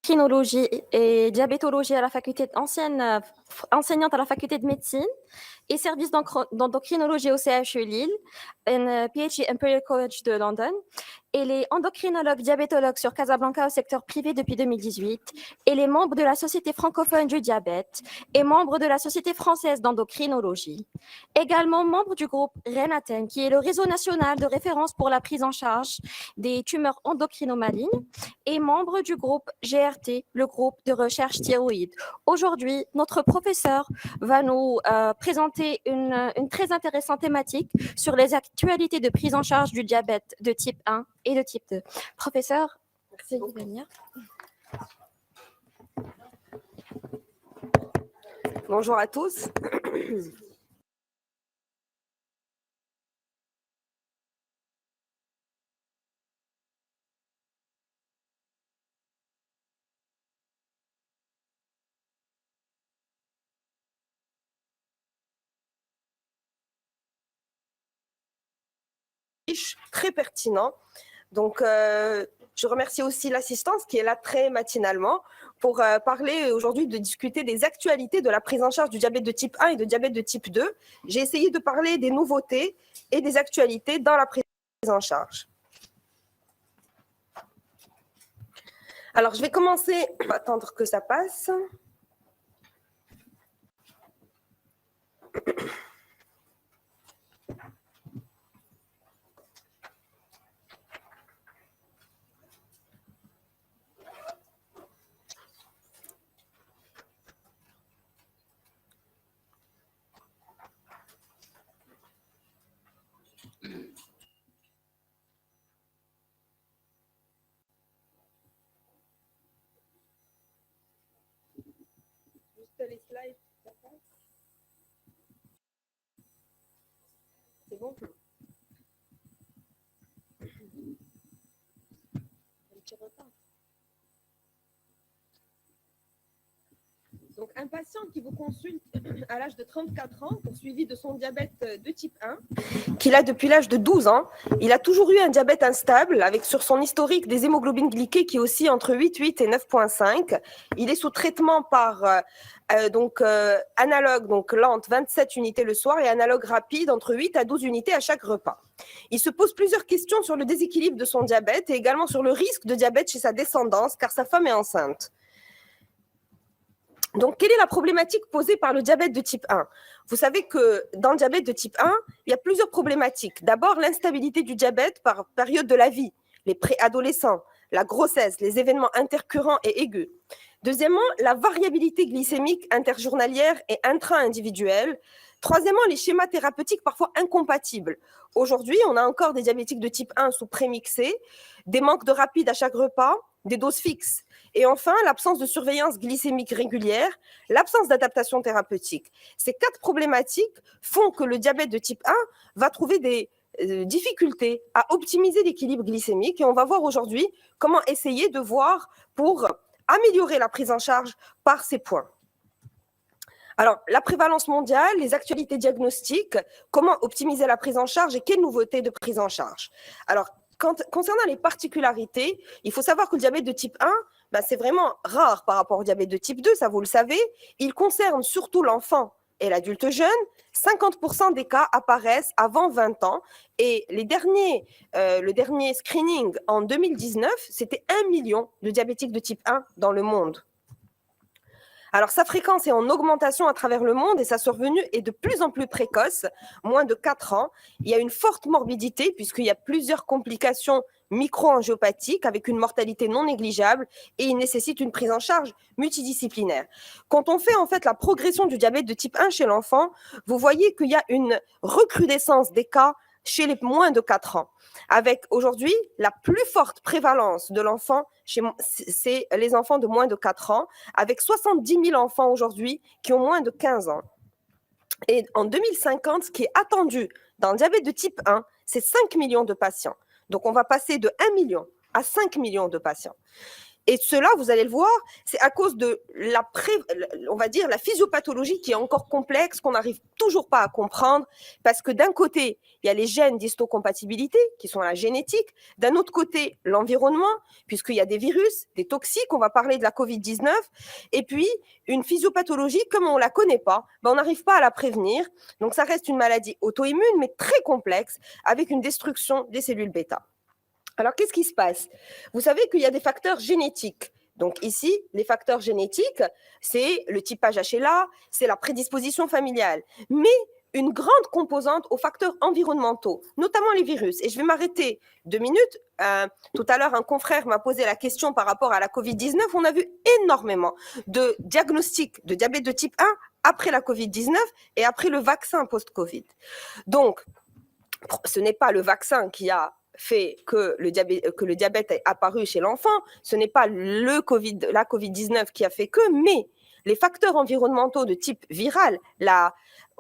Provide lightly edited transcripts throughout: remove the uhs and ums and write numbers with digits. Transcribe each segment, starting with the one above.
endocrinologie et diabétologie à la faculté enseignante à la faculté de médecine et service d'endocrinologie au CHU Lille, un PhD Imperial College de London. Elle est endocrinologue diabétologue sur Casablanca au secteur privé depuis 2018. Elle est membre de la Société francophone du diabète et membre de la Société française d'endocrinologie. Également membre du groupe RENATEN, qui est le réseau national de référence pour la prise en charge des tumeurs endocrinomalignes, et membre du groupe GRT, le groupe de recherche thyroïde. Aujourd'hui, notre professeur va nous présenter une très intéressante thématique sur les actualités de prise en charge du diabète de type 1 et de type 2. Professeur, merci de venir. Bonjour à tous. Très pertinent. Donc, je remercie aussi l'assistance qui est là très matinalement pour parler aujourd'hui, de discuter des actualités de la prise en charge du diabète de type 1 et de diabète de type 2. J'ai essayé de parler des nouveautés et des actualités dans la prise en charge. Alors, je vais commencer, on va attendre que ça passe. Les slides, ça passe. C'est bon? Un petit retard. Donc, un patient qui vous consulte à l'âge de 34 ans, poursuivi de son diabète de type 1, qu'il a depuis l'âge de 12 ans, il a toujours eu un diabète instable, avec sur son historique des hémoglobines glyquées qui oscillent entre 8,8 et 9,5. Il est sous traitement par analogue, donc lente, 27 unités le soir, et analogue rapide, entre 8 à 12 unités à chaque repas. Il se pose plusieurs questions sur le déséquilibre de son diabète et également sur le risque de diabète chez sa descendance, car sa femme est enceinte. Donc, quelle est la problématique posée par le diabète de type 1? Vous savez que dans le diabète de type 1, il y a plusieurs problématiques. D'abord, l'instabilité du diabète par période de la vie, les préadolescents, la grossesse, les événements intercurrents et aigus. Deuxièmement, la variabilité glycémique interjournalière et intra-individuelle. Troisièmement, les schémas thérapeutiques parfois incompatibles. Aujourd'hui, on a encore des diabétiques de type 1 sous prémixés, des manques de rapide à chaque repas, des doses fixes. Et enfin, l'absence de surveillance glycémique régulière, l'absence d'adaptation thérapeutique. Ces 4 problématiques font que le diabète de type 1 va trouver des difficultés à optimiser l'équilibre glycémique. Et on va voir aujourd'hui comment essayer de voir pour améliorer la prise en charge par ces points. Alors, la prévalence mondiale, les actualités diagnostiques, comment optimiser la prise en charge et quelles nouveautés de prise en charge. Alors, concernant les particularités, il faut savoir que le diabète de type 1, c'est vraiment rare par rapport au diabète de type 2, ça vous le savez. Il concerne surtout l'enfant et l'adulte jeune. 50% des cas apparaissent avant 20 ans. Et le dernier screening en 2019, c'était 1 million de diabétiques de type 1 dans le monde. Alors, sa fréquence est en augmentation à travers le monde et sa survenue est de plus en plus précoce, moins de 4 ans. Il y a une forte morbidité puisqu'il y a plusieurs complications micro-angiopathiques avec une mortalité non négligeable et il nécessite une prise en charge multidisciplinaire. Quand on fait en fait la progression du diabète de type 1 chez l'enfant, vous voyez qu'il y a une recrudescence des cas chez les moins de 4 ans. Avec aujourd'hui la plus forte prévalence de l'enfant, c'est les enfants de moins de 4 ans, avec 70 000 enfants aujourd'hui qui ont moins de 15 ans. Et en 2050, ce qui est attendu dans le diabète de type 1, c'est 5 millions de patients. Donc, on va passer de 1 million à 5 millions de patients. Et cela, vous allez le voir, c'est à cause de on va dire, la physiopathologie qui est encore complexe, qu'on n'arrive toujours pas à comprendre, parce que d'un côté, il y a les gènes d'histocompatibilité, qui sont la génétique, d'un autre côté, l'environnement, puisqu'il y a des virus, des toxiques, on va parler de la Covid-19, et puis une physiopathologie, comme on ne la connaît pas, ben on n'arrive pas à la prévenir, donc ça reste une maladie auto-immune, mais très complexe, avec une destruction des cellules bêta. Alors, qu'est-ce qui se passe? Vous savez qu'il y a des facteurs génétiques. Donc ici, les facteurs génétiques, c'est le typage HLA, c'est la prédisposition familiale. Mais une grande composante aux facteurs environnementaux, notamment les virus. Et je vais m'arrêter 2 minutes. Tout à l'heure, un confrère m'a posé la question par rapport à la Covid-19. On a vu énormément de diagnostics de diabète de type 1 après la Covid-19 et après le vaccin post-Covid. Donc, ce n'est pas le vaccin qui a fait que le diabète est apparu chez l'enfant, ce n'est pas la Covid-19 qui a fait que, mais les facteurs environnementaux de type viral,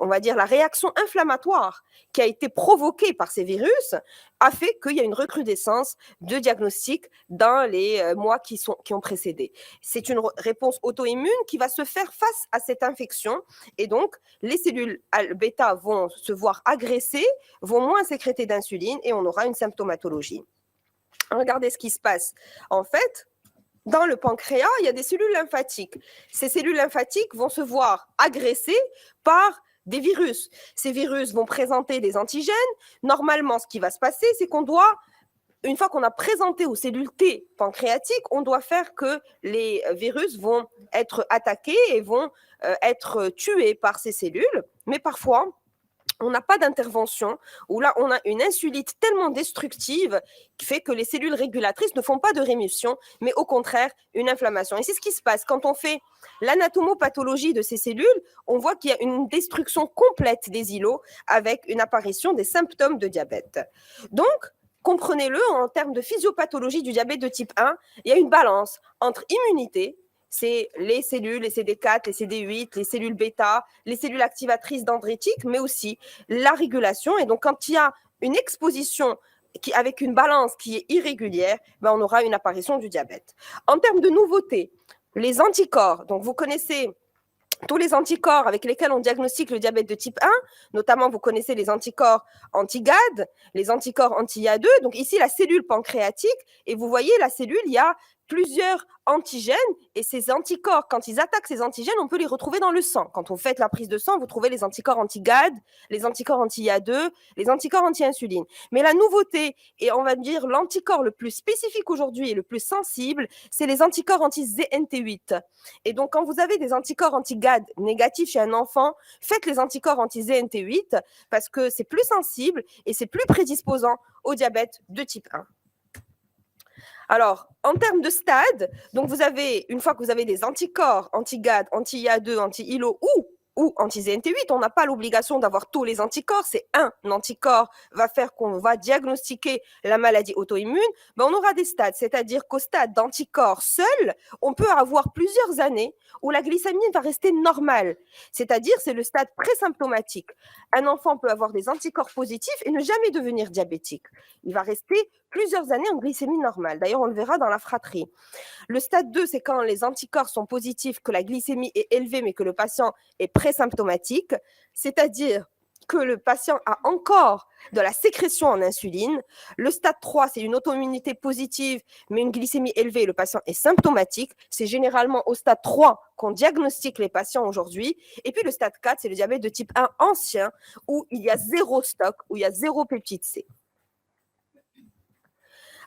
on va dire la réaction inflammatoire qui a été provoquée par ces virus a fait qu'il y a une recrudescence de diagnostics dans les mois qui ont précédé. C'est une réponse auto-immune qui va se faire face à cette infection et donc les cellules bêta vont se voir agressées, vont moins sécréter d'insuline et on aura une symptomatologie. Regardez ce qui se passe. En fait, dans le pancréas, il y a des cellules lymphatiques. Ces cellules lymphatiques vont se voir agressées par des virus. Ces virus vont présenter des antigènes. Normalement, ce qui va se passer, c'est qu'on doit, une fois qu'on a présenté aux cellules T pancréatiques, on doit faire que les virus vont être attaqués et vont être tués par ces cellules. Mais parfois, on n'a pas d'intervention, où là, on a une insulite tellement destructive qui fait que les cellules régulatrices ne font pas de rémission, mais au contraire, une inflammation. Et c'est ce qui se passe. Quand on fait l'anatomopathologie de ces cellules, on voit qu'il y a une destruction complète des îlots avec une apparition des symptômes de diabète. Donc, comprenez-le, en termes de physiopathologie du diabète de type 1, il y a une balance entre immunité, c'est les cellules, les CD4, les CD8, les cellules bêta, les cellules activatrices dendritiques, mais aussi la régulation. Et donc, quand il y a une exposition avec une balance qui est irrégulière, ben, on aura une apparition du diabète. En termes de nouveautés, les anticorps, donc vous connaissez tous les anticorps avec lesquels on diagnostique le diabète de type 1, notamment vous connaissez les anticorps anti-GAD, les anticorps anti-IA2, donc ici la cellule pancréatique, et vous voyez la cellule, il y a plusieurs antigènes, et ces anticorps, quand ils attaquent ces antigènes, on peut les retrouver dans le sang. Quand on fait la prise de sang, vous trouvez les anticorps anti-GAD, les anticorps anti-IA2, les anticorps anti-insuline. Mais la nouveauté, et on va dire l'anticorps le plus spécifique aujourd'hui et le plus sensible, c'est les anticorps anti-ZNT8. Et donc, quand vous avez des anticorps anti-GAD négatifs chez un enfant, faites les anticorps anti-ZNT8 parce que c'est plus sensible et c'est plus prédisposant au diabète de type 1. Alors, en termes de stade, donc vous avez, une fois que vous avez des anticorps anti-GAD, anti-IA2, anti-ILO ou anti-ZNT8, on n'a pas l'obligation d'avoir tous les anticorps, c'est un anticorps va faire qu'on va diagnostiquer la maladie auto-immune, ben on aura des stades, c'est-à-dire qu'au stade d'anticorps seul, on peut avoir plusieurs années où la glycémie va rester normale, c'est-à-dire c'est le stade présymptomatique. Un enfant peut avoir des anticorps positifs et ne jamais devenir diabétique. Il va rester plusieurs années en glycémie normale. D'ailleurs, on le verra dans la fratrie. Le stade 2, c'est quand les anticorps sont positifs, que la glycémie est élevée, mais que le patient est présymptomatique, c'est-à-dire que le patient a encore de la sécrétion en insuline. Le stade 3, c'est une auto-immunité positive, mais une glycémie élevée, le patient est symptomatique. C'est généralement au stade 3 qu'on diagnostique les patients aujourd'hui. Et puis le stade 4, c'est le diabète de type 1 ancien, où il y a zéro stock, où il y a zéro peptide C.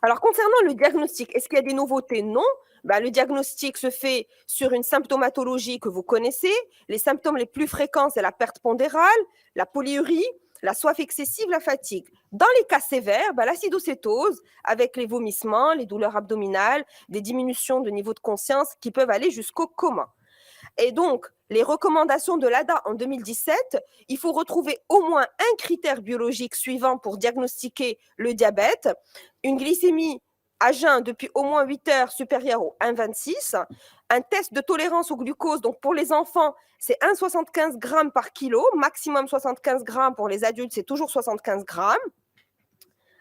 Alors, concernant le diagnostic, est-ce qu'il y a des nouveautés? Non. Le diagnostic se fait sur une symptomatologie que vous connaissez. Les symptômes les plus fréquents, c'est la perte pondérale, la polyurie, la soif excessive, la fatigue. Dans les cas sévères, l'acidocétose, avec les vomissements, les douleurs abdominales, des diminutions de niveau de conscience qui peuvent aller jusqu'au coma. Et donc, les recommandations de l'ADA en 2017, il faut retrouver au moins un critère biologique suivant pour diagnostiquer le diabète, une glycémie à jeun depuis au moins 8 heures supérieure au 1,26, un test de tolérance au glucose, donc pour les enfants, c'est 1,75 g par kilo, maximum 75 g, pour les adultes, c'est toujours 75 g,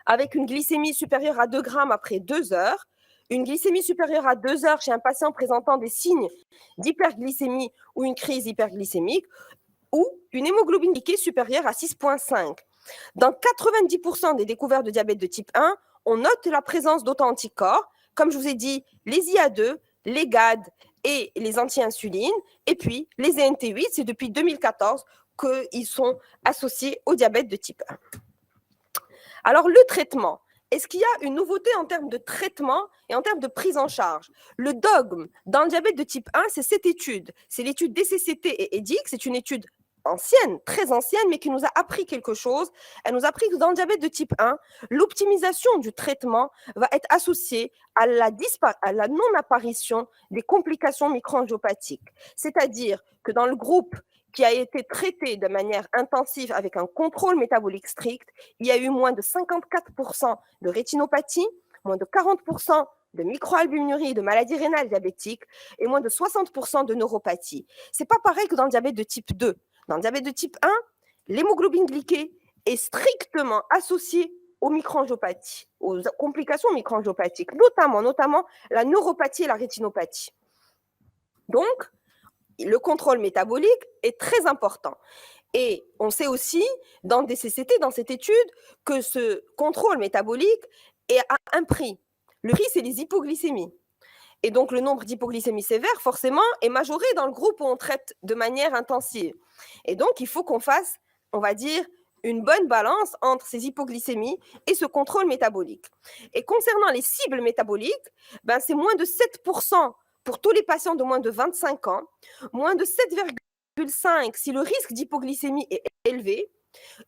avec une glycémie supérieure à 2 g après 2 heures, Une glycémie supérieure à 2 heures chez un patient présentant des signes d'hyperglycémie ou une crise hyperglycémique, ou une hémoglobine glyquée supérieure à 6,5. Dans 90% des découvertes de diabète de type 1, on note la présence d'auto-anticorps, comme je vous ai dit, les IA2, les GAD et les anti-insulines, et puis les ENT8, c'est depuis 2014 qu'ils sont associés au diabète de type 1. Alors, le traitement, est-ce qu'il y a une nouveauté en termes de traitement et en termes de prise en charge? Le dogme dans le diabète de type 1, c'est cette étude. C'est l'étude DCCT et EDIC. C'est une étude ancienne, très ancienne, mais qui nous a appris quelque chose. Elle nous a appris que dans le diabète de type 1, l'optimisation du traitement va être associée à la non-apparition des complications microangiopathiques. C'est-à-dire que dans le groupe qui a été traité de manière intensive avec un contrôle métabolique strict, il y a eu moins de 54% de rétinopathie, moins de 40% de microalbuminurie, de maladies rénales diabétiques et moins de 60% de neuropathie. Ce n'est pas pareil que dans le diabète de type 2. Dans le diabète de type 1, l'hémoglobine glyquée est strictement associée aux microangiopathies, aux complications microangiopathiques, notamment la neuropathie et la rétinopathie. Donc, le contrôle métabolique est très important. Et on sait aussi, dans DCCT, dans cette étude, que ce contrôle métabolique a un prix. Le prix, c'est les hypoglycémies. Et donc, le nombre d'hypoglycémies sévères, forcément, est majoré dans le groupe où on traite de manière intensive. Et donc, il faut qu'on fasse, on va dire, une bonne balance entre ces hypoglycémies et ce contrôle métabolique. Et concernant les cibles métaboliques, c'est moins de 7% pour tous les patients de moins de 25 ans, moins de 7,5 si le risque d'hypoglycémie est élevé,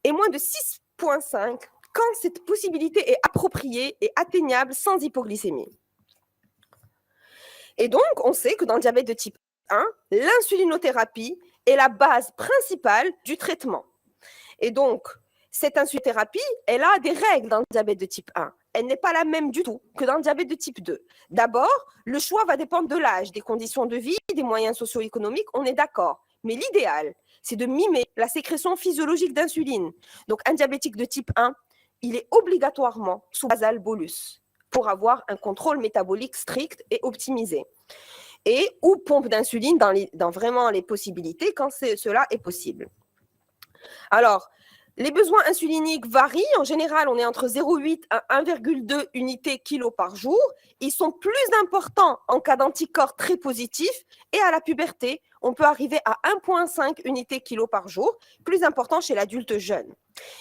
et moins de 6,5 quand cette possibilité est appropriée et atteignable sans hypoglycémie. Et donc, on sait que dans le diabète de type 1, l'insulinothérapie est la base principale du traitement. Et donc, cette insulinothérapie, elle a des règles dans le diabète de type 1. Elle n'est pas la même du tout que dans le diabète de type 2. D'abord, le choix va dépendre de l'âge, des conditions de vie, des moyens socio-économiques, on est d'accord. Mais l'idéal, c'est de mimer la sécrétion physiologique d'insuline. Donc, un diabétique de type 1, il est obligatoirement sous basal bolus pour avoir un contrôle métabolique strict et optimisé. Et ou pompe d'insuline dans vraiment les possibilités quand cela est possible. Alors, les besoins insuliniques varient. En général, on est entre 0,8 à 1,2 unités kilo par jour. Ils sont plus importants en cas d'anticorps très positifs. Et à la puberté, on peut arriver à 1,5 unités kilo par jour, plus important chez l'adulte jeune.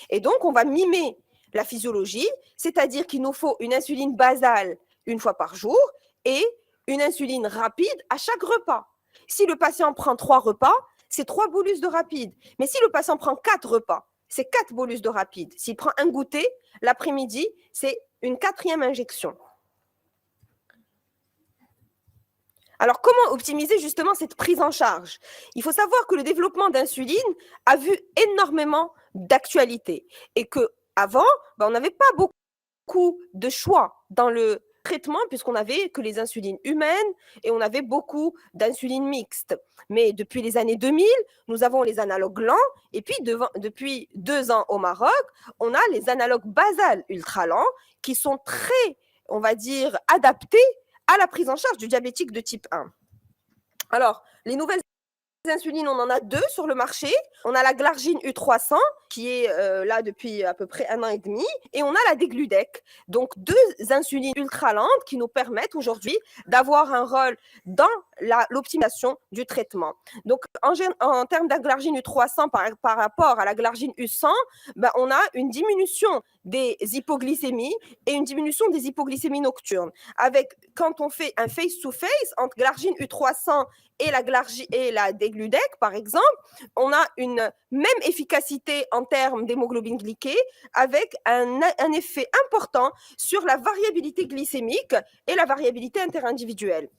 Et donc, on va mimer la physiologie, c'est-à-dire qu'il nous faut une insuline basale une fois par jour et une insuline rapide à chaque repas. Si le patient prend 3 repas, c'est 3 bolus de rapide. Mais si le patient prend 4 repas, c'est 4 bolus de rapide. S'il prend un goûter, l'après-midi, c'est une 4e injection. Alors, comment optimiser justement cette prise en charge? Il faut savoir que le développement d'insuline a vu énormément d'actualité et qu'avant, on n'avait pas beaucoup de choix dans le traitement puisqu'on n'avait que les insulines humaines et on avait beaucoup d'insulines mixtes. Mais depuis les années 2000, nous avons les analogues lents et puis depuis 2 ans au Maroc, on a les analogues basales ultra lents qui sont très, on va dire, adaptés à la prise en charge du diabétique de type 1. Alors, les nouvelles insulines, on en a 2 sur le marché. On a la Glargine U300 qui est là depuis à peu près 1 an et demi et on a la Degludec. Donc 2 insulines ultra lentes qui nous permettent aujourd'hui d'avoir un rôle dans l'optimisation du traitement. Donc en termes de Glargine U300 par rapport à la Glargine U100, on a une diminution des hypoglycémies et une diminution des hypoglycémies nocturnes. Quand on fait un face-to-face entre Glargine U300 et la Degludec, par exemple, on a une même efficacité en termes d'hémoglobine glyquée avec un effet important sur la variabilité glycémique et la variabilité interindividuelle.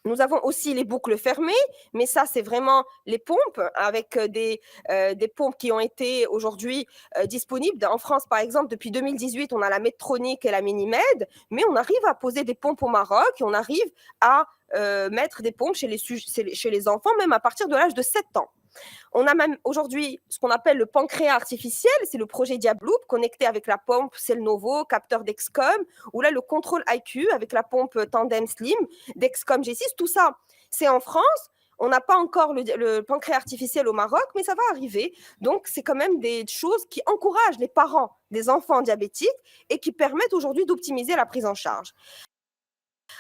Nous avons aussi les boucles fermées, mais ça, c'est vraiment les pompes avec des pompes qui ont été aujourd'hui disponibles. En France, par exemple, depuis 2018, on a la Medtronic et la Minimed, mais on arrive à poser des pompes au Maroc et on arrive à mettre des pompes chez les enfants, même à partir de l'âge de 7 ans. On a même aujourd'hui ce qu'on appelle le pancréas artificiel, c'est le projet Diabloop connecté avec la pompe Cellnovo, capteur Dexcom, ou là le contrôle IQ avec la pompe Tandem Slim, Dexcom G6, tout ça, c'est en France. On n'a pas encore le pancréas artificiel au Maroc, mais ça va arriver. Donc, c'est quand même des choses qui encouragent les parents des enfants diabétiques et qui permettent aujourd'hui d'optimiser la prise en charge.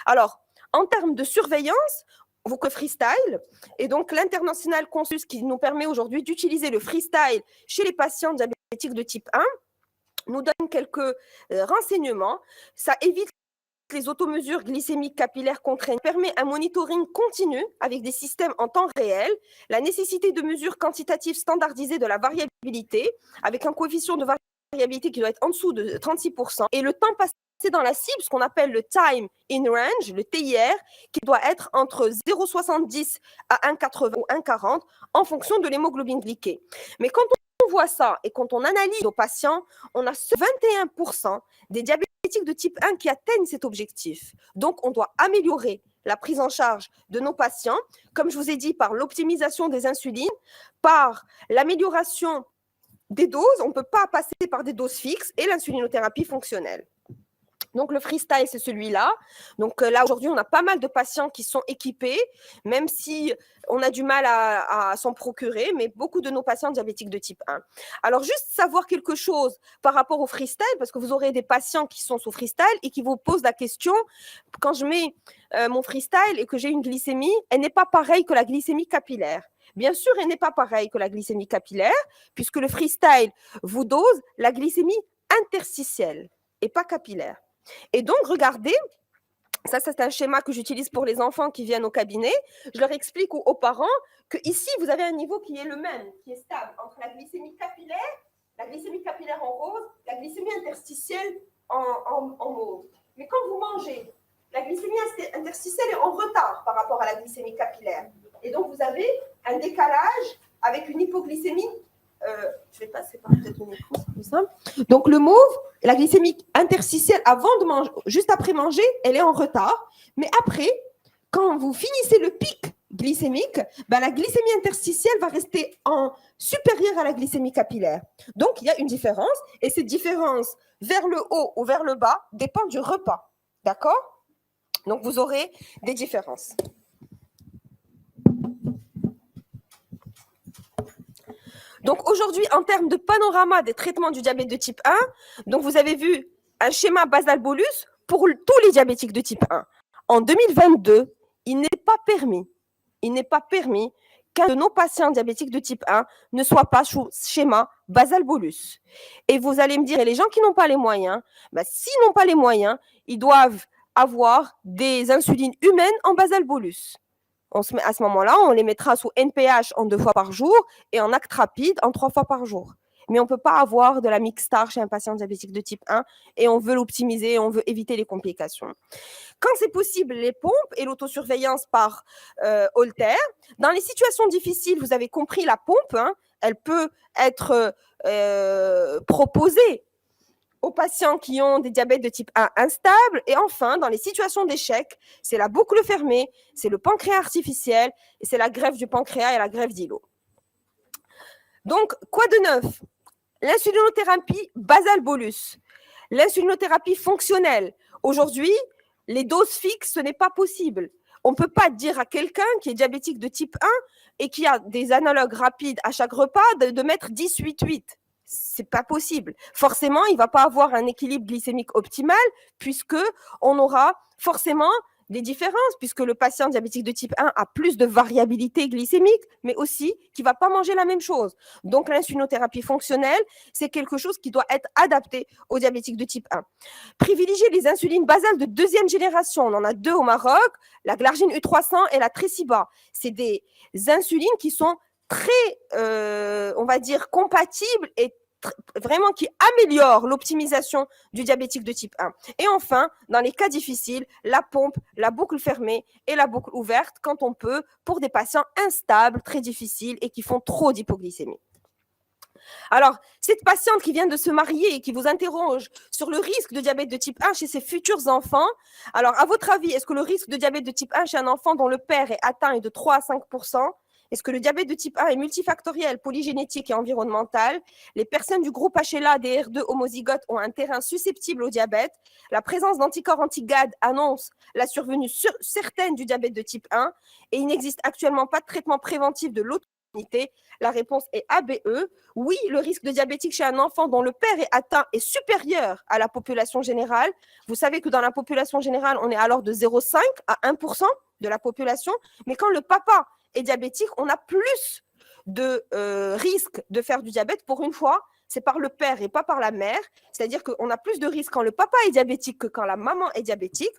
Alors, en termes de surveillance, vous connaissez freestyle, et donc l'international consensus qui nous permet aujourd'hui d'utiliser le freestyle chez les patients diabétiques de type 1 nous donne quelques renseignements. Ça évite les automesures glycémiques capillaires contraignantes, permet un monitoring continu avec des systèmes en temps réel, la nécessité de mesures quantitatives standardisées de la variabilité, avec un coefficient de variabilité qui doit être en dessous de 36%, et le temps passé dans la cible, ce qu'on appelle le time in range, le TIR, qui doit être entre 0,70 à 1,80 ou 1,40 en fonction de l'hémoglobine glyquée. Mais quand on voit ça et quand on analyse nos patients, on a 21% des diabétiques de type 1 qui atteignent cet objectif. Donc, on doit améliorer la prise en charge de nos patients, comme je vous ai dit, par l'optimisation des insulines, par l'amélioration des doses. On ne peut pas passer par des doses fixes et l'insulinothérapie fonctionnelle. Donc, le freestyle, c'est celui-là. Donc, là, aujourd'hui, on a pas mal de patients qui sont équipés, même si on a du mal à s'en procurer, mais beaucoup de nos patients diabétiques de type 1. Alors, juste savoir quelque chose par rapport au freestyle, parce que vous aurez des patients qui sont sous freestyle et qui vous posent la question, quand je mets mon freestyle et que j'ai une glycémie, elle n'est pas pareille que la glycémie capillaire. Bien sûr, elle n'est pas pareille que la glycémie capillaire, puisque le freestyle vous dose la glycémie interstitielle et pas capillaire. Et donc, regardez, ça c'est un schéma que j'utilise pour les enfants qui viennent au cabinet. Je leur explique aux parents que ici, vous avez un niveau qui est le même, qui est stable entre la glycémie capillaire en rose, la glycémie interstitielle en mauve. Mais quand vous mangez, la glycémie interstitielle est en retard par rapport à la glycémie capillaire. Et donc, vous avez un décalage avec une hypoglycémie. Je vais passer par peut-être le micro, c'est plus simple. Donc, le mauve, la glycémie interstitielle, avant de manger, juste après manger, elle est en retard. Mais après, quand vous finissez le pic glycémique, ben, la glycémie interstitielle va rester supérieure à la glycémie capillaire. Donc, il y a une différence. Et cette différence vers le haut ou vers le bas dépend du repas. D'accord? Donc, vous aurez des différences. Donc aujourd'hui, en termes de panorama des traitements du diabète de type 1, donc vous avez vu un schéma basal-bolus pour tous les diabétiques de type 1. En 2022, il n'est pas permis qu'un de nos patients diabétiques de type 1 ne soit pas sous schéma basal-bolus. Et vous allez me dire, et les gens qui n'ont pas les moyens, ben, s'ils n'ont pas les moyens, ils doivent avoir des insulines humaines en basal-bolus. À ce moment-là, on les mettra sous NPH en 2 fois par jour et en acte rapide en 3 fois par jour. Mais on ne peut pas avoir de la Mixstar chez un patient diabétique de type 1 et on veut l'optimiser, on veut éviter les complications. Quand c'est possible, les pompes et l'autosurveillance par Holter. Dans les situations difficiles, vous avez compris, la pompe, hein, elle peut être proposée aux patients qui ont des diabètes de type 1 instables. Et enfin, dans les situations d'échec, c'est la boucle fermée, c'est le pancréas artificiel et c'est la greffe du pancréas et la greffe d'îlot. Donc, quoi de neuf? L'insulinothérapie basal-bolus, l'insulinothérapie fonctionnelle. Aujourd'hui, les doses fixes, ce n'est pas possible. On ne peut pas dire à quelqu'un qui est diabétique de type 1 et qui a des analogues rapides à chaque repas de mettre 10-8-8. C'est pas possible. Forcément, il va pas avoir un équilibre glycémique optimal puisque on aura forcément des différences puisque le patient diabétique de type 1 a plus de variabilité glycémique, mais aussi qui va pas manger la même chose. Donc, l'insulinothérapie fonctionnelle, c'est quelque chose qui doit être adapté aux diabétiques de type 1. Privilégier les insulines basales de 2e génération. On en a 2 au Maroc, la Glargine U300 et la Tresiba. C'est des insulines qui sont très, on va dire, compatibles et vraiment qui améliorent l'optimisation du diabétique de type 1. Et enfin, dans les cas difficiles, la pompe, la boucle fermée et la boucle ouverte quand on peut pour des patients instables, très difficiles et qui font trop d'hypoglycémie. Alors, cette patiente qui vient de se marier et qui vous interroge sur le risque de diabète de type 1 chez ses futurs enfants, alors à votre avis, est-ce que le risque de diabète de type 1 chez un enfant dont le père est atteint est de 3 à 5 %? Est-ce que le diabète de type 1 est multifactoriel, polygénétique et environnemental? Les personnes du groupe HLA, DR2 homozygotes ont un terrain susceptible au diabète. La présence d'anticorps anti-GAD annonce la survenue certaine du diabète de type 1 et il n'existe actuellement pas de traitement préventif de l'autoimmunité. La réponse est ABE. Oui, le risque de diabétique chez un enfant dont le père est atteint est supérieur à la population générale. Vous savez que dans la population générale, on est alors de 0,5 à 1% de la population. Mais quand le papa est diabétique, on a plus de risque de faire du diabète. Pour une fois, c'est par le père et pas par la mère. C'est-à-dire qu'on a plus de risque quand le papa est diabétique que quand la maman est diabétique.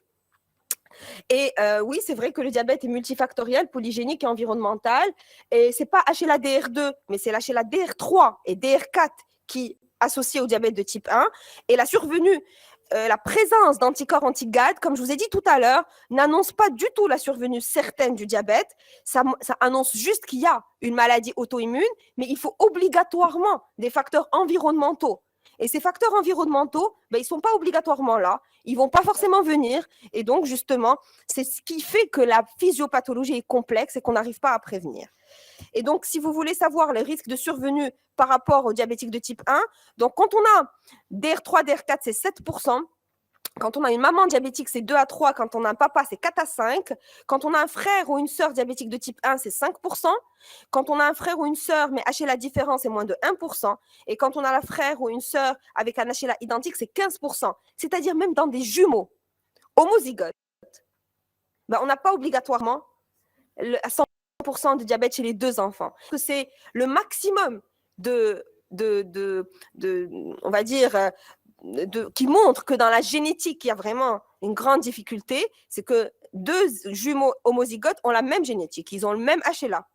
Et oui, c'est vrai que le diabète est multifactoriel, polygénique et environnemental. Et ce n'est pas HLA-DR2, mais c'est l'HLA-DR3 et DR4 qui associés au diabète de type 1. Et la survenue, la présence d'anticorps anti-GAD, comme je vous ai dit tout à l'heure, n'annonce pas du tout la survenue certaine du diabète. Ça annonce juste qu'il y a une maladie auto-immune, mais il faut obligatoirement des facteurs environnementaux. Et ces facteurs environnementaux, ben, ils ne sont pas obligatoirement là, ils ne vont pas forcément venir. Et donc, justement, c'est ce qui fait que la physiopathologie est complexe et qu'on n'arrive pas à prévenir. Et donc, si vous voulez savoir les risques de survenue par rapport aux diabétiques de type 1, donc quand on a DR3, DR4, c'est 7%. Quand on a une maman diabétique, c'est 2 à 3. Quand on a un papa, c'est 4 à 5. Quand on a un frère ou une sœur diabétique de type 1, c'est 5%. Quand on a un frère ou une sœur, mais HLA différent, c'est moins de 1%. Et quand on a un frère ou une sœur avec un HLA identique, c'est 15%. C'est-à-dire même dans des jumeaux homozygotes, ben, on n'a pas obligatoirement à 100% de diabète chez les deux enfants. C'est le maximum on va dire, qui montre que dans la génétique, il y a vraiment une grande difficulté, c'est que deux jumeaux homozygotes ont la même génétique, ils ont le même HLA.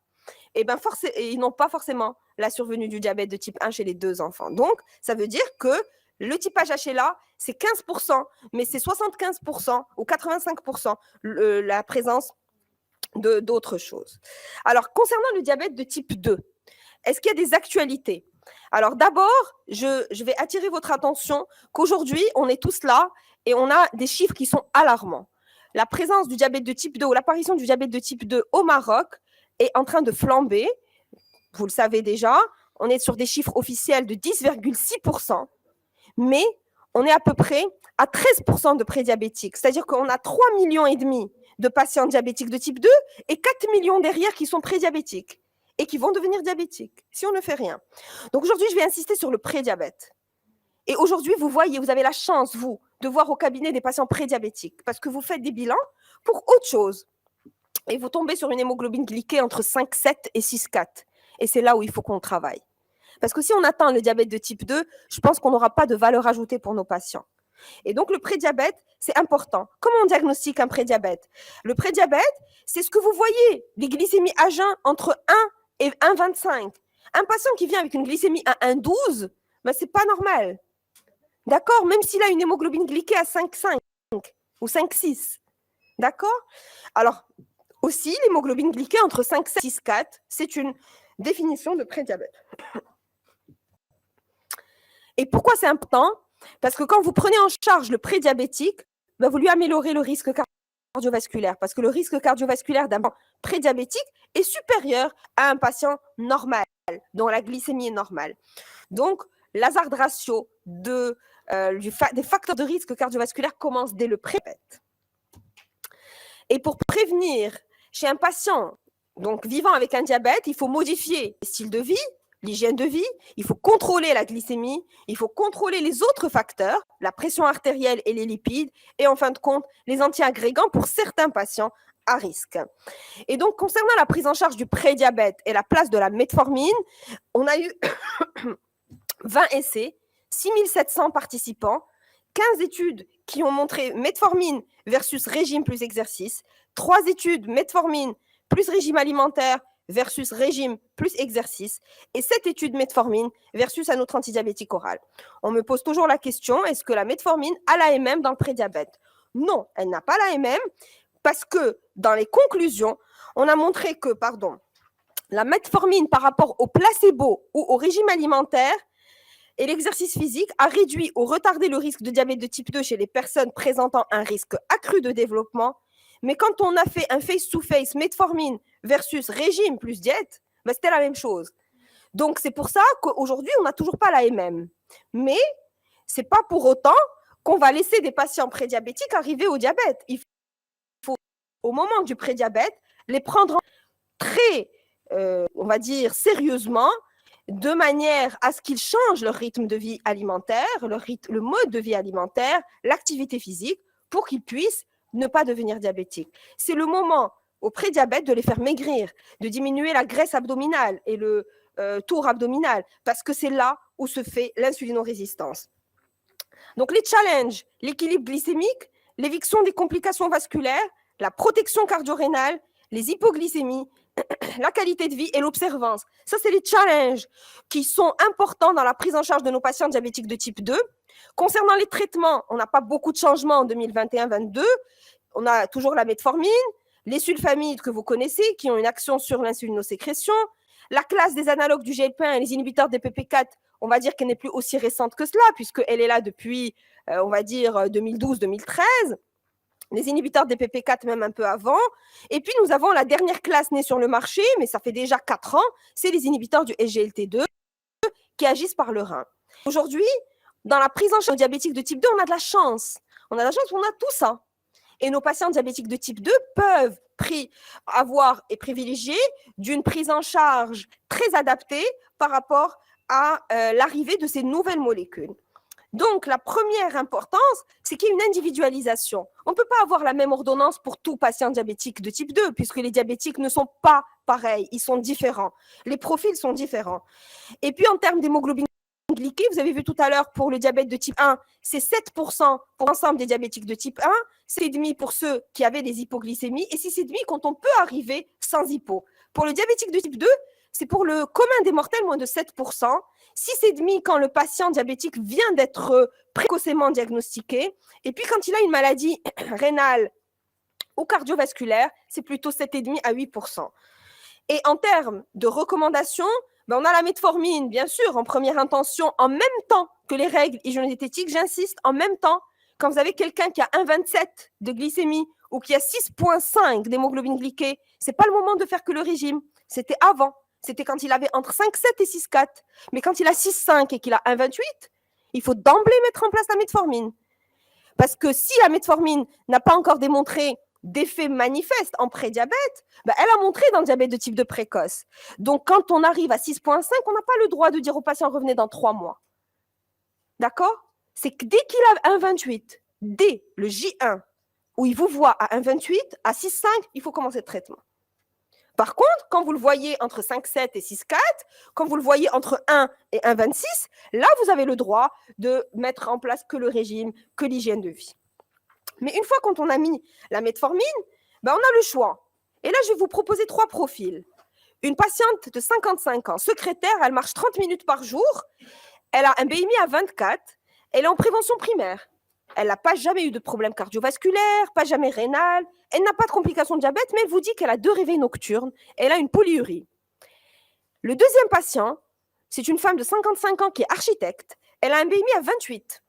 Et ben ils n'ont pas forcément la survenue du diabète de type 1 chez les deux enfants. Donc, ça veut dire que le typage HLA, c'est 15%, mais c'est 75% ou 85% la présence d'autres choses. Alors, concernant le diabète de type 2, est-ce qu'il y a des actualités? Alors d'abord, je vais attirer votre attention qu'aujourd'hui, on est tous là et on a des chiffres qui sont alarmants. La présence du diabète de type 2 ou l'apparition du diabète de type 2 au Maroc est en train de flamber. Vous le savez déjà, on est sur des chiffres officiels de 10,6%, mais on est à peu près à 13% de prédiabétiques. C'est-à-dire qu'on a 3,5 millions de patients diabétiques de type 2 et 4 millions derrière qui sont prédiabétiques et qui vont devenir diabétiques si on ne fait rien. Donc aujourd'hui, je vais insister sur le prédiabète. Et aujourd'hui, vous voyez, vous avez la chance, vous, de voir au cabinet des patients prédiabétiques parce que vous faites des bilans pour autre chose. Et vous tombez sur une hémoglobine glyquée entre 5,7 et 6,4. Et c'est là où il faut qu'on travaille. Parce que si on atteint le diabète de type 2, je pense qu'on n'aura pas de valeur ajoutée pour nos patients. Et donc, le prédiabète, c'est important. Comment on diagnostique un prédiabète? Le prédiabète, c'est ce que vous voyez, les glycémies à jeun entre 1 et 1,25. Un patient qui vient avec une glycémie à 1,12, ben, ce n'est pas normal. D'accord? Même s'il a une hémoglobine glyquée à 5,5 ou 5,6. D'accord? Alors, aussi, l'hémoglobine glyquée entre 5,7 et 6,4, c'est une définition de prédiabète. Et pourquoi c'est important? Parce que quand vous prenez en charge le prédiabétique, ben vous lui améliorez le risque cardiovasculaire. Parce que le risque cardiovasculaire d'un prédiabétique est supérieur à un patient normal, dont la glycémie est normale. Donc, l'hazard ratio des facteurs de risque cardiovasculaire commence dès le prédiabète. Et pour prévenir chez un patient donc vivant avec un diabète, il faut modifier le style de vie, l'hygiène de vie, il faut contrôler la glycémie, il faut contrôler les autres facteurs, la pression artérielle et les lipides, et en fin de compte, les antiagrégants pour certains patients à risque. Et donc, concernant la prise en charge du prédiabète et la place de la metformine, on a eu 20 essais, 6700 participants, 15 études qui ont montré metformine versus régime plus exercice, 3 études metformine plus régime alimentaire versus régime plus exercice et 7 études metformine versus un autre antidiabétique oral. On me pose toujours la question, est-ce que la metformine a l'AMM dans le prédiabète? Non, elle n'a pas l'AMM parce que dans les conclusions, on a montré que, la metformine par rapport au placebo ou au régime alimentaire et l'exercice physique a réduit ou retardé le risque de diabète de type 2 chez les personnes présentant un risque accru de développement. Mais quand on a fait un face-to-face metformine versus régime plus diète, ben, c'était la même chose. Donc, c'est pour ça qu'aujourd'hui, on n'a toujours pas l'AMM. Mais ce n'est pas pour autant qu'on va laisser des patients prédiabétiques arriver au diabète. Il faut, au moment du prédiabète, les prendre très, on va dire, sérieusement, de manière à ce qu'ils changent leur rythme de vie alimentaire, le mode de vie alimentaire, l'activité physique, pour qu'ils puissent ne pas devenir diabétiques. C'est le moment au prédiabète de les faire maigrir, de diminuer la graisse abdominale et le tour abdominal, parce que c'est là où se fait l'insulinorésistance. Donc les challenges, l'équilibre glycémique, l'éviction des complications vasculaires, la protection cardio-rénale, les hypoglycémies, la qualité de vie et l'observance. Ça, c'est les challenges qui sont importants dans la prise en charge de nos patients diabétiques de type 2. Concernant les traitements, on n'a pas beaucoup de changements en 2021-22. On a toujours la metformine, les sulfamides que vous connaissez, qui ont une action sur l'insulinosécrétion. La classe des analogues du GLP-1 et les inhibiteurs des PP4, on va dire qu'elle n'est plus aussi récente que cela, puisqu'elle est là depuis, on va dire, 2012-2013. Les inhibiteurs des PP4 même un peu avant. Et puis, nous avons la dernière classe née sur le marché, mais ça fait déjà 4 ans, c'est les inhibiteurs du SGLT2 qui agissent par le rein. Aujourd'hui, dans la prise en charge diabétique de type 2, on a de la chance. On a de la chance, on a tout ça. Et nos patients diabétiques de type 2 peuvent avoir et privilégier d'une prise en charge très adaptée par rapport à l'arrivée de ces nouvelles molécules. Donc, la première importance, c'est qu'il y ait une individualisation. On ne peut pas avoir la même ordonnance pour tout patient diabétique de type 2, puisque les diabétiques ne sont pas pareils, ils sont différents. Les profils sont différents. Et puis, en termes d'hémoglobine glyquée, vous avez vu tout à l'heure, pour le diabète de type 1, c'est 7% pour l'ensemble des diabétiques de type 1, 6,5% pour ceux qui avaient des hypoglycémies, et 6,5% quand on peut arriver sans hypo. Pour le diabétique de type 2, c'est pour le commun des mortels, moins de 7%. 6,5% quand le patient diabétique vient d'être précocement diagnostiqué. Et puis, quand il a une maladie rénale ou cardiovasculaire, c'est plutôt 7,5% à 8%. Et en termes de recommandations, ben on a la metformine, bien sûr, en première intention, en même temps que les règles hygiéno-diététiques. J'insiste, en même temps, quand vous avez quelqu'un qui a 1,27 de glycémie ou qui a 6,5 d'hémoglobine glyquée, ce n'est pas le moment de faire que le régime. C'était avant. C'était quand il avait entre 5,7 et 6,4. Mais quand il a 6,5 et qu'il a 1,28, il faut d'emblée mettre en place la metformine. Parce que si la metformine n'a pas encore démontré d'effet manifeste en prédiabète, ben elle a montré dans le diabète de type 2 précoce. Donc, quand on arrive à 6,5, on n'a pas le droit de dire au patient « revenez dans 3 mois ». D'accord? C'est que dès qu'il a 1,28, dès le J1, où il vous voit à 1,28, à 6,5, il faut commencer le traitement. Par contre, quand vous le voyez entre 5,7 et 6,4, quand vous le voyez entre 1 et 1,26, là, vous avez le droit de mettre en place que le régime, que l'hygiène de vie. Mais une fois qu'on a mis la metformine, ben on a le choix. Et là, je vais vous proposer 3 profils. Une patiente de 55 ans, secrétaire, elle marche 30 minutes par jour, elle a un BMI à 24, elle est en prévention primaire. Elle n'a pas jamais eu de problème cardiovasculaire, pas jamais rénal, elle n'a pas de complications de diabète, mais elle vous dit qu'elle a 2 réveils nocturnes, elle a une polyurie. Le deuxième patient, c'est une femme de 55 ans qui est architecte, elle a un BMI à 28.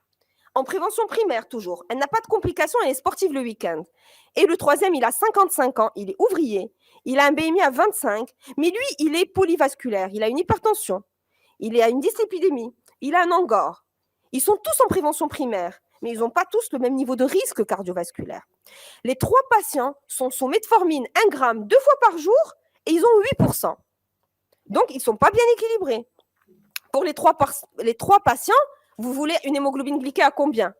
En prévention primaire toujours. Elle n'a pas de complications, elle est sportive le week-end. Et le troisième, il a 55 ans, il est ouvrier, il a un BMI à 25, mais lui, il est polyvasculaire, il a une hypertension, il a une dyslipidémie, il a un angor. Ils sont tous en prévention primaire, mais ils n'ont pas tous le même niveau de risque cardiovasculaire. Les 3 patients sont sous metformine 1 gramme 2 fois par jour et ils ont 8%. Donc, ils ne sont pas bien équilibrés. Pour les 3 patients, vous voulez une hémoglobine glyquée à combien?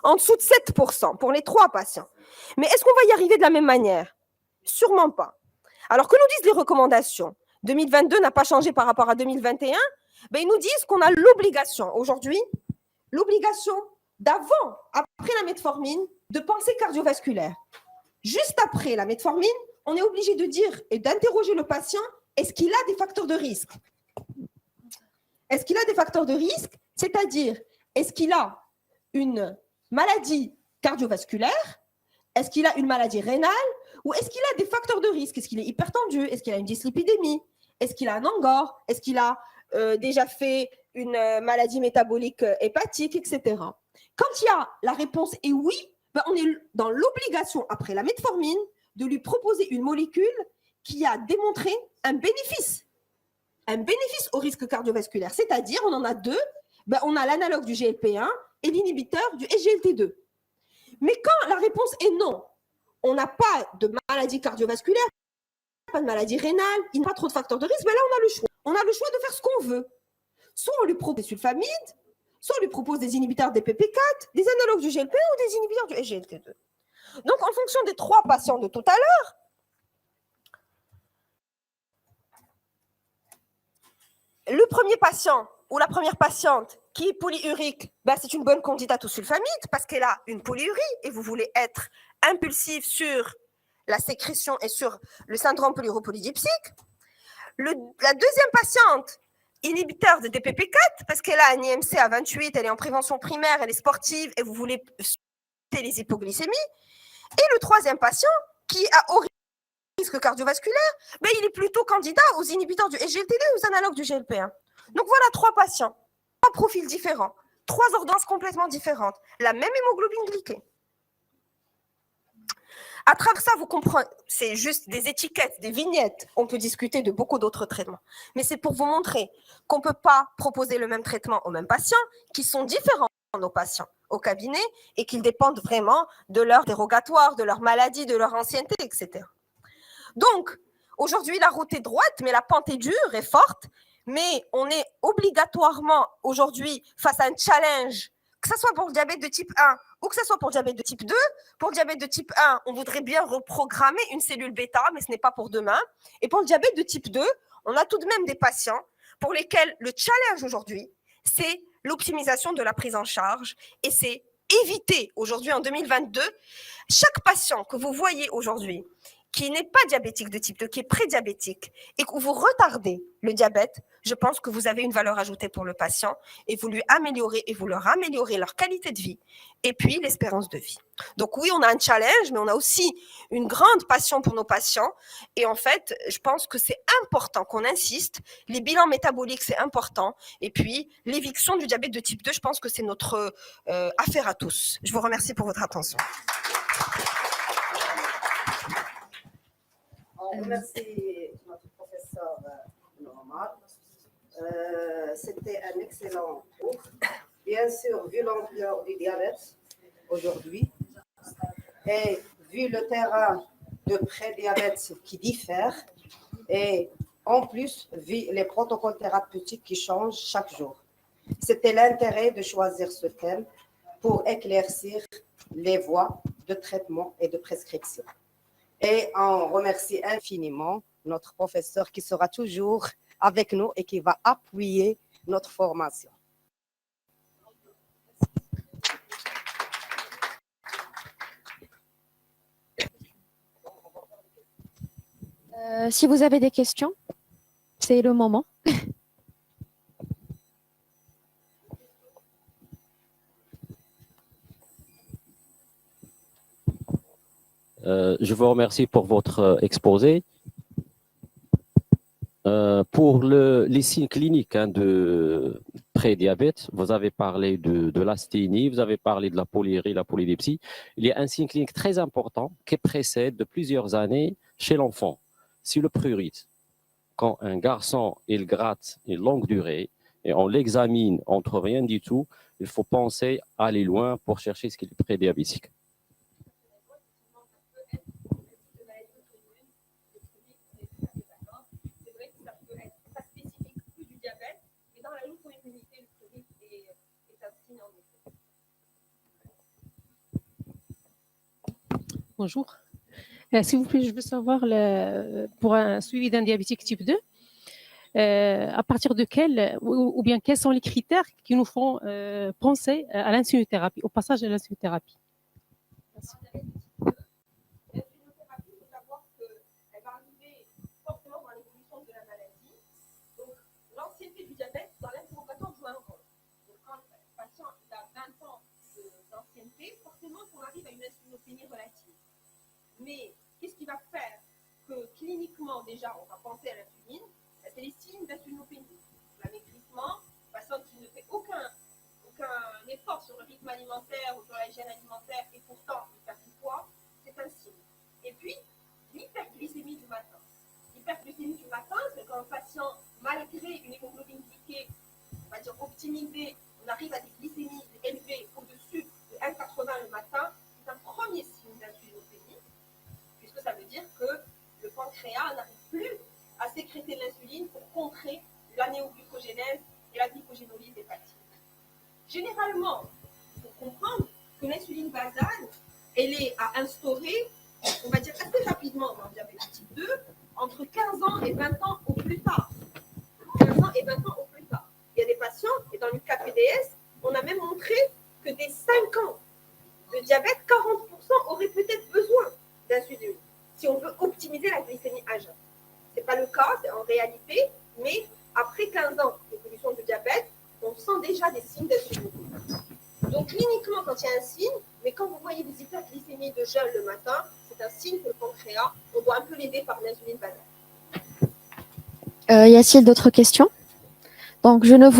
En dessous de 7% pour les 3 patients. Mais est-ce qu'on va y arriver de la même manière? Sûrement pas. Alors que nous disent les recommandations, 2022 n'a pas changé par rapport à 2021, ben ils nous disent qu'on a l'obligation aujourd'hui, l'obligation d'avant, après la metformine, de penser cardiovasculaire. Juste après la metformine, on est obligé de dire et d'interroger le patient, est-ce qu'il a des facteurs de risque? Est-ce qu'il a des facteurs de risque? C'est-à-dire, est-ce qu'il a une maladie cardiovasculaire? Est-ce qu'il a une maladie rénale? Ou est-ce qu'il a des facteurs de risque? Est-ce qu'il est hypertendu? Est-ce qu'il a une dyslipidémie? Est-ce qu'il a un angor? Est-ce qu'il a déjà fait une maladie métabolique hépatique, etc. Quand il y a la réponse est oui, ben on est dans l'obligation, après la metformine, de lui proposer une molécule qui a démontré un bénéfice au risque cardiovasculaire. C'est-à-dire, on en a deux. On a l'analogue du GLP-1 et l'inhibiteur du SGLT2. Mais quand la réponse est non, on n'a pas de maladie cardiovasculaire, pas de maladie rénale, il n'y a pas trop de facteurs de risque, là, on a le choix. On a le choix de faire ce qu'on veut. Soit on lui propose des sulfamides, soit on lui propose des inhibiteurs des PP4, des analogues du GLP-1 ou des inhibiteurs du SGLT2. Donc, en fonction des 3 patients de tout à l'heure, le premier patient ou la première patiente qui est polyurique, c'est une bonne candidate au sulfamide parce qu'elle a une polyurie et vous voulez être impulsif sur la sécrétion et sur le syndrome polyuropolydipsique. La deuxième patiente, inhibiteur de DPP4 parce qu'elle a un IMC à 28, elle est en prévention primaire, elle est sportive et vous voulez éviter les hypoglycémies. Et le troisième patient qui a haut risque cardiovasculaire, il est plutôt candidat aux inhibiteurs du SGLT2 et aux analogues du GLP-1. Donc voilà 3 patients, 3 profils différents, 3 ordonnances complètement différentes, la même hémoglobine glyquée. À travers ça, vous comprenez, c'est juste des étiquettes, des vignettes. On peut discuter de beaucoup d'autres traitements. Mais c'est pour vous montrer qu'on ne peut pas proposer le même traitement aux mêmes patients, qui sont différents nos patients au cabinet et qu'ils dépendent vraiment de leur dérogatoire, de leur maladie, de leur ancienneté, etc. Donc, aujourd'hui, la route est droite, mais la pente est dure et forte. Mais on est obligatoirement aujourd'hui face à un challenge, que ce soit pour le diabète de type 1 ou que ce soit pour le diabète de type 2. Pour le diabète de type 1, on voudrait bien reprogrammer une cellule bêta, mais ce n'est pas pour demain. Et pour le diabète de type 2, on a tout de même des patients pour lesquels le challenge aujourd'hui, c'est l'optimisation de la prise en charge et c'est éviter aujourd'hui en 2022, chaque patient que vous voyez aujourd'hui qui n'est pas diabétique de type 2, qui est prédiabétique, et que vous retardez le diabète, je pense que vous avez une valeur ajoutée pour le patient, et vous lui améliorez, et vous leur améliorez leur qualité de vie, et puis l'espérance de vie. Donc oui, on a un challenge, mais on a aussi une grande passion pour nos patients, et en fait, je pense que c'est important qu'on insiste, les bilans métaboliques, c'est important, et puis l'éviction du diabète de type 2, je pense que c'est notre affaire à tous. Je vous remercie pour votre attention. On remercie notre professeur Normal. C'était un excellent cours. Bien sûr, vu l'ampleur du diabète aujourd'hui et vu le terrain de prédiabète qui diffère et en plus, vu les protocoles thérapeutiques qui changent chaque jour. C'était l'intérêt de choisir ce thème pour éclaircir les voies de traitement et de prescription. Et on remercie infiniment notre professeur qui sera toujours avec nous et qui va appuyer notre formation. Si vous avez des questions, c'est le moment. Je vous remercie pour votre exposé. Pour les signes cliniques de prédiabète, vous avez parlé de l'asthénie, vous avez parlé de la polyurie, la polydipsie. Il y a un signe clinique très important qui précède de plusieurs années chez l'enfant. C'est le prurite. Quand un garçon, il gratte une longue durée et on l'examine, on ne trouve rien du tout, il faut penser à aller loin pour chercher ce qui est prédiabétique. Bonjour. S'il vous plaît, je veux savoir, pour un suivi d'un diabétique type 2, à partir de ou bien quels sont les critères qui nous font penser à l'insulinothérapie, au passage à l'insulinothérapie. Mais qu'est-ce qui va faire que cliniquement, déjà, on va penser à l'insuline? C'est les signes d'insulinopénie. L'amaigrissement, personne qui ne fait aucun effort sur le rythme alimentaire ou sur la hygiène alimentaire et pourtant il perd du poids, c'est un signe. Et puis, l'hyperglycémie du matin. malgré une hémoglobine glyquée, on va dire optimisée, on arrive à des glycémies élevées au-dessus de 1,80 le matin, c'est un premier signe d'insulinopénie, puisque ça veut dire que le pancréas n'arrive plus à sécréter de l'insuline pour contrer la néoglucogénèse et la glycogénolyse hépatique. Généralement, il faut comprendre que l'insuline basale, elle est à instaurer, on va dire assez rapidement dans le diabète type 2, entre 15 ans et 20 ans au plus tard. 15 ans et 20 ans au plus tard. Il y a des patients, et dans le cas PDS, on a même montré que dès 5 ans de diabète, 40% auraient peut-être besoin d'insuline, si on veut optimiser la glycémie à jeun. Ce n'est pas le cas en réalité, mais après 15 ans d'évolution du diabète, on sent déjà des signes d'insulinopénie. Donc cliniquement, quand il y a un signe, mais quand vous voyez des hyperglycémies de jeûne le matin, c'est un signe que le pancréas, on doit un peu l'aider par l'insuline basale. Y a-t-il d'autres questions? Donc, je ne vois